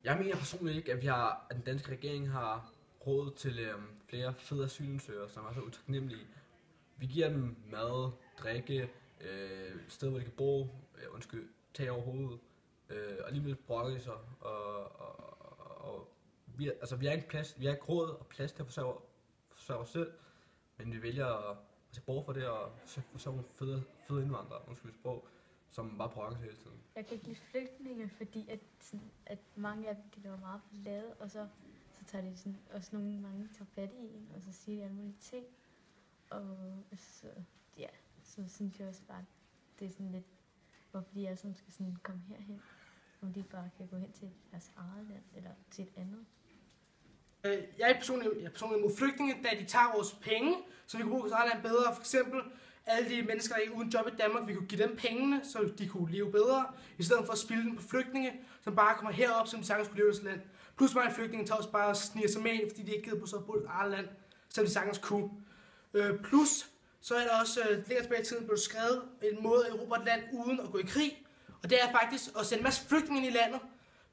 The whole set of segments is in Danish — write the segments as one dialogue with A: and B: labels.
A: Jeg mener personligt ikke, at den danske regering har råd til flere fede asylansøgere, som er så utaknemmelige. Vi giver dem mad, drikke, sted hvor de kan bo, tag over hovedet, og alligevel brokker de sig. Og vi har ikke plads, vi har ikke råd og plads til at forsørge os selv, men vi vælger at tage bort for det og forsørge nogle fede indvandrere, sprog, som bare brokker sig hele tiden.
B: Jeg kan ikke lide flygtninge, fordi at mange af dem de laver meget ballade, og så tager de sådan, også mange tager fat i en, og så siger de alle mulige ting. Og så synes jeg også bare, det er sådan lidt, hvorfor de alle sammen skal sådan komme herhen, om de bare kan gå hen til deres eget land, eller til et andet.
C: Jeg er personligt imod flygtninge, da de tager vores penge, så vi kunne bruge vores eget land bedre. For eksempel alle de mennesker, der er uden job i Danmark, vi kunne give dem pengene, så de kunne leve bedre, i stedet for at spilde dem på flygtninge, som bare kommer herop, som de sagtens kunne leve i deres land. Plus mange flygtninge tager også bare og sniger sig med ind, fordi de ikke gider på så på et eget land, som de sagtens kunne. Plus, så er der også længere tilbage i tiden blevet skrevet en måde at erobre et land uden at gå i krig. Og det er faktisk at sende en masse flygtninge ind i landet,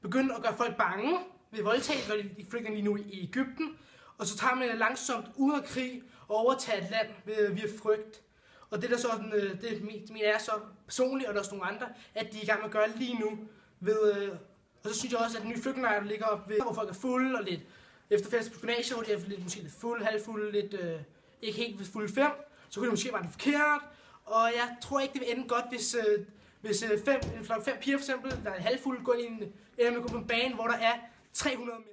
C: begynde at gøre folk bange ved voldtag, gør de flygtninge lige nu i Egypten. Og så tager man langsomt ud af krig og overtager et land via frygt. Og det der sådan, det mener jeg så personligt, og der er også nogle andre, at de er i gang med at gøre lige nu. Og så synes jeg også, at den nye flygtningelejr, der ligger op ved, hvor folk er fulde og lidt efter fælles på gymnasiet, hvor de er måske lidt fulde, halvfulde, lidt ikke helt fulde 5, så kunne det måske være det forkert. Og jeg tror ikke, det vil ende godt, hvis fem piger for eksempel, der er halvfulde, går ind i ender med at gå på en bane, hvor der er 300 mænd.